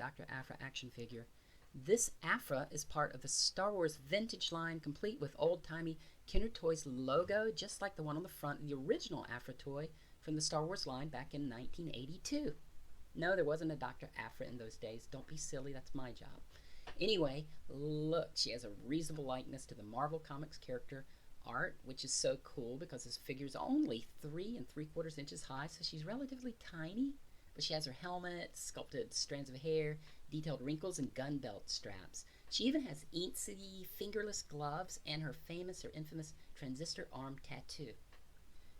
Doctor Aphra action figure. This Aphra is part of the Star Wars vintage line, complete with old-timey Kinder Toys logo, just like the one on the front of the original Aphra toy from the Star Wars line back in 1982. No, there wasn't a Dr. Aphra in those days. Don't be silly, that's my job. Anyway, look, she has a reasonable likeness to the Marvel Comics character art, which is so cool because this figure is only 3 3/4 inches high, so she's relatively tiny. But she has her helmet, sculpted strands of hair, detailed wrinkles, and gun belt straps. She even has eensy, fingerless gloves and her famous or infamous transistor arm tattoo.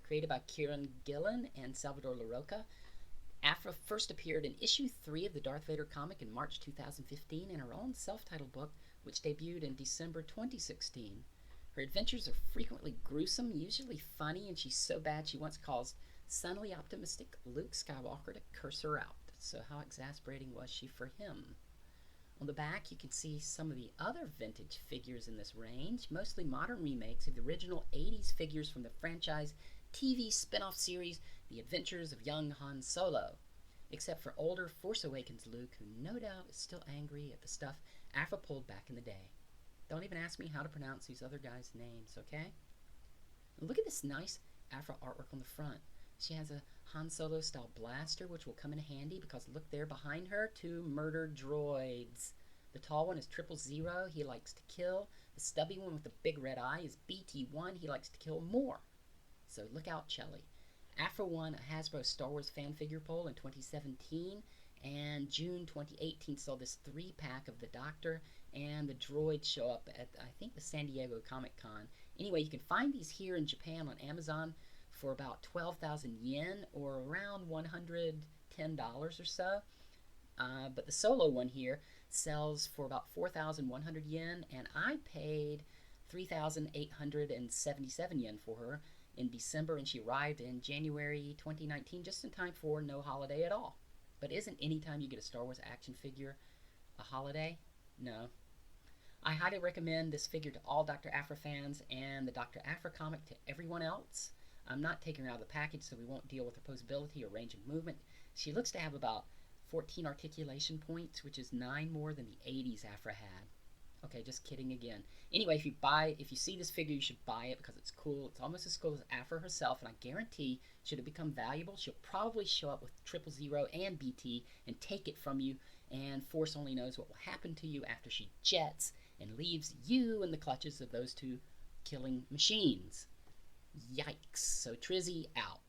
Created by Kieran Gillen and Salvador LaRocca, Aphra first appeared in issue 3 of the Darth Vader comic in March 2015 in her own self-titled book, which debuted in December 2016. Her adventures are frequently gruesome, usually funny, and she's so bad she once caused sunnily optimistic Luke Skywalker to curse her out. So how exasperating was she for him? On the back, you can see some of the other vintage figures in this range, mostly modern remakes of the original 80s figures from the franchise TV spin-off series, The Adventures of Young Han Solo. Except for older Force Awakens Luke, who no doubt is still angry at the stuff Aphra pulled back in the day. Don't even ask me how to pronounce these other guys' names, okay? And look at this nice Aphra artwork on the front. She has a Han Solo style blaster, which will come in handy because look there behind her, 2 murder droids. The tall one is 000, he likes to kill. The stubby one with the big red eye is BT1, he likes to kill more. So look out, Chelly. Aphra won a Hasbro Star Wars fan figure poll in 2017, and June 2018 saw this 3-pack of the Doctor and the droid show up at, I think, the San Diego Comic Con. Anyway, you can find these here in Japan on Amazon for about 12,000 yen, or around $110 or so. But the Solo one here sells for about 4,100 yen, and I paid 3,877 yen for her in December, and she arrived in January 2019, just in time for no holiday at all. But isn't any time you get a Star Wars action figure a holiday? No. I highly recommend this figure to all Dr. Aphra fans, and the Dr. Aphra comic to everyone else. I'm not taking her out of the package, so we won't deal with her posability or range of movement. She looks to have about 14 articulation points, which is 9 more than the 80s Aphra had. Okay, just kidding again. Anyway, if you see this figure, you should buy it because it's cool. It's almost as cool as Aphra herself, and I guarantee, should it become valuable, she'll probably show up with 000 and BT and take it from you, and Force only knows what will happen to you after she jets and leaves you in the clutches of those 2 killing machines. Yikes. So Trizzy out.